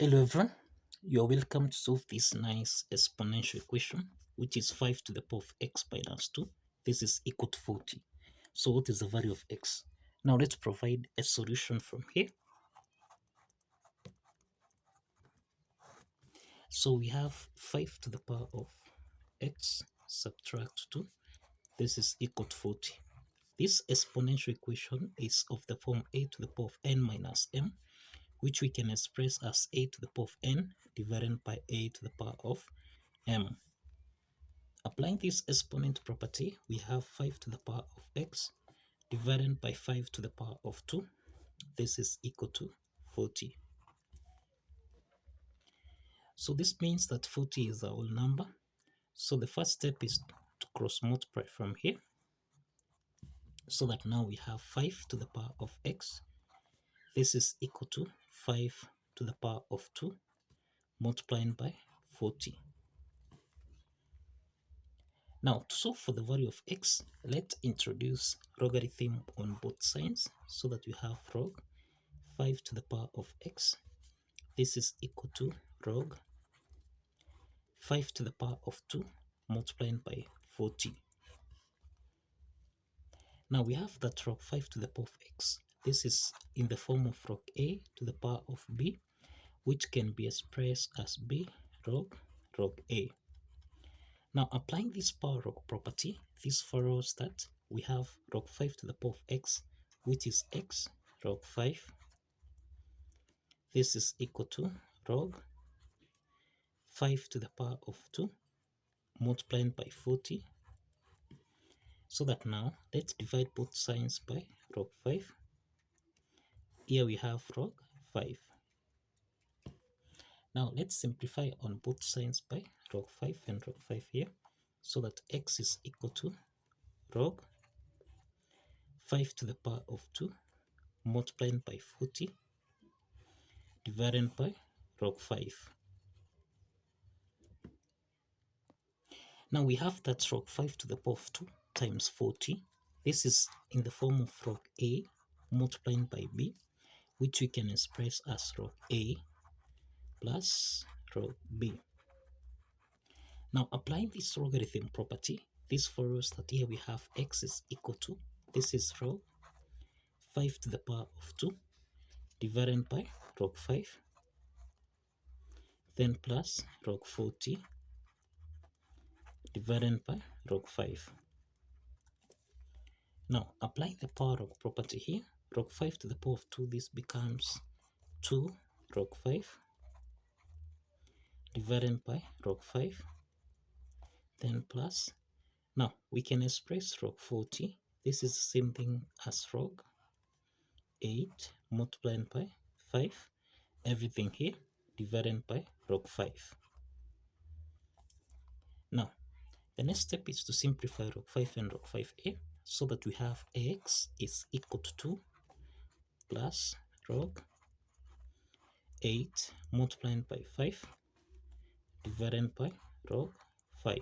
Hello everyone, you're welcome to solve this nice exponential equation, which is 5 to the power of x minus 2. This is equal to 40. So what is the value of x? Now let's provide a solution from here. So we have 5 to the power of x subtract 2. This is equal to 40. This exponential equation is of the form a to the power of n minus m, which we can express as a to the power of n divided by a to the power of m. Applying this exponent property, we have 5 to the power of x divided by 5 to the power of 2. This is equal to 40. So this means that 40 is a whole number. So the first step is to cross multiply from here. So that now we have 5 to the power of x. This is equal to 5 to the power of 2 multiplying by 40. Now, to solve for the value of x, let's introduce logarithm on both sides so that we have log 5 to the power of x. This is equal to log 5 to the power of 2 multiplied by 40. Now we have that log 5 to the power of x. This is in the form of log a to the power of b, which can be expressed as b log a. Now applying this power log property, this follows that we have log 5 to the power of x, which is x log 5. This is equal to log 5 to the power of 2 multiplied by 40. So that now let's divide both signs by log 5. Here we have log 5. Now let's simplify on both sides by log 5 and log 5 here, so that x is equal to log 5 to the power of 2 multiplied by 40 divided by log 5. Now we have that log 5 to the power of 2 times 40. This is in the form of log a multiplied by b, which we can express as log a plus log b. Now applying this logarithm property, this follows that here we have x is equal to, this is log 5 to the power of 2 divided by log 5, then plus log 40 divided by log 5. Now applying the power log property here, log 5 to the power of 2, this becomes 2 log 5 divided by log 5, then plus. Now we can express log 40. This is the same thing as log 8 multiplied by 5, everything here divided by log 5. Now the next step is to simplify log 5 and log 5a, so that we have x is equal to 2 plus log 8 multiplied by 5 divided by log 5.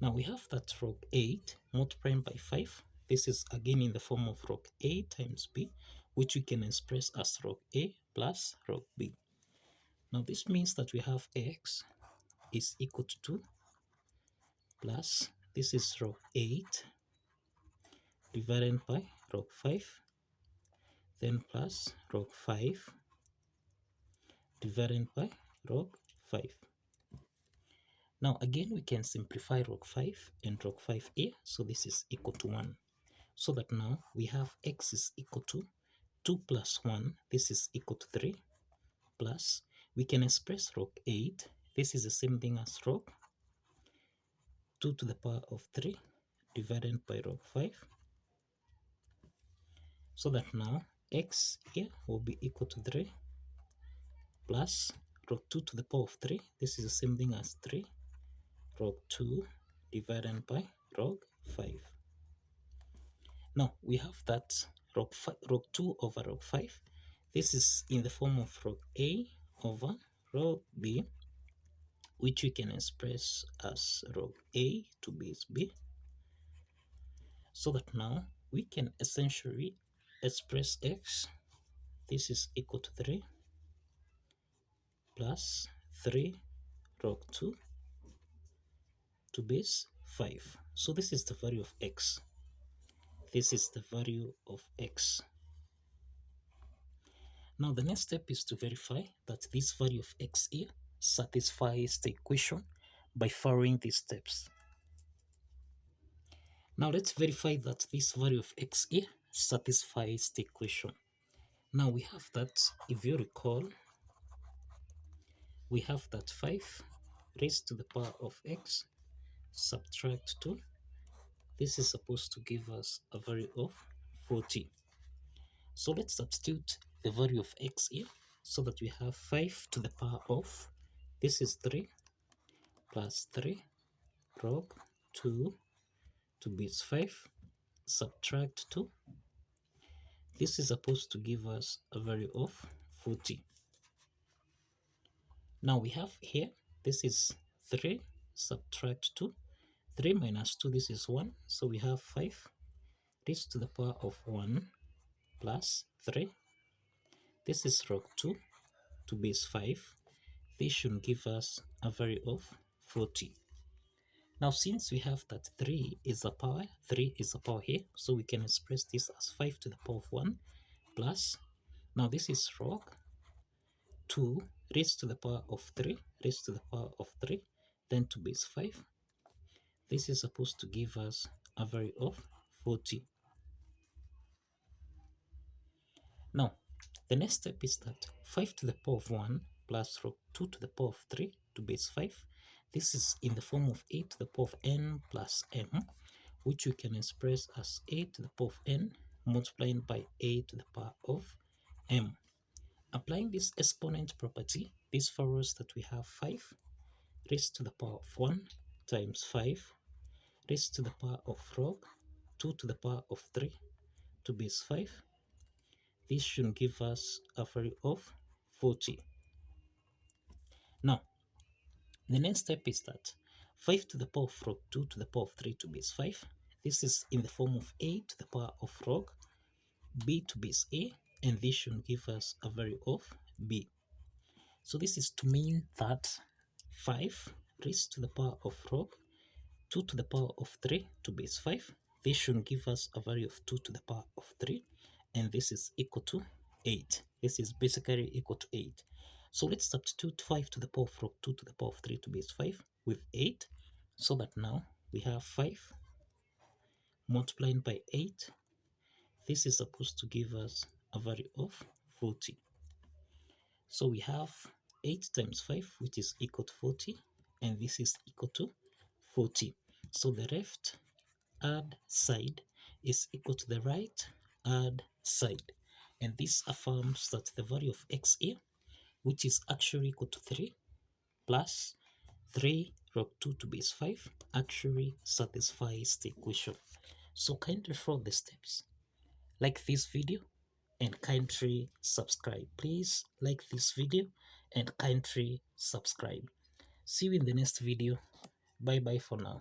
Now we have that log 8 multiplied by 5. This is again in the form of log a times b, which we can express as log a plus log b. Now this means that we have x is equal to 2 plus, this is log 8 divided by log 5, then plus log 5 divided by log 5. Now again we can simplify log 5 and log 5a, so this is equal to 1. So that now we have x is equal to 2 plus 1, this is equal to 3, plus we can express log 8, this is the same thing as log 2 to the power of 3 divided by log 5. So that now x here will be equal to 3 plus log 2 to the power of 3, this is the same thing as 3 log 2 divided by log 5. Now we have that log 2 over log 5. This is in the form of log a over log b, which we can express as log a to base b. So that now we can essentially express x This is equal to 3 plus 3 log 2 to base 5. So this is the value of x. This is the value of x. Now the next step is to verify that this value of x here satisfies the equation by following these steps. Now let's verify that this value of x here satisfies the equation. Now we have that, if you recall, we have that 5 raised to the power of x subtract 2. This is supposed to give us a value of 40. So let's substitute the value of x here so that we have 5 to the power of, this is 3 plus 3 log 2 to base 5 subtract 2. This is supposed to give us a value of 40. Now we have here, this is 3 subtract 2. 3 minus 2, this is 1. So we have 5 raised to the power of 1 plus 3. This is log 2 to base 5. This should give us a value of 40. Now since we have that 3 is a power here, so we can express this as 5 to the power of 1 plus, now this is log 2 raised to the power of 3 raised to the power of 3, then to base 5. This is supposed to give us a value of 40. Now, the next step is that 5 to the power of 1 plus log 2 to the power of 3 to base 5. This is in the form of a to the power of n plus m, which we can express as a to the power of n multiplied by a to the power of m. Applying this exponent property, this follows that we have 5 raised to the power of 1 times 5 raised to the power of log 2 to the power of 3 to base 5. This should give us a value of 40. Now, the next step is that 5 to the power of log 2 to the power of 3 to base 5. This is in the form of a to the power of log b to base a, and this should give us a value of b. So this is to mean that 5 raised to the power of log 2 to the power of 3 to base 5. This should give us a value of 2 to the power of 3, and this is equal to 8. This is basically equal to 8. So let's substitute 5 to the power of log 2 to the power of 3 to base 5 with 8, so that now we have 5 multiplied by 8. This is supposed to give us a value of 40. So we have 8 times 5, which is equal to 40, and this is equal to 40. So the left hand side is equal to the right hand side, and this affirms that the value of x here, which is actually equal to 3 plus 3 log 2 to base 5, actually satisfies the equation. So kindly follow the steps, like this video, and kindly subscribe. Please like this video and kindly subscribe. See you in the next video. Bye bye for now.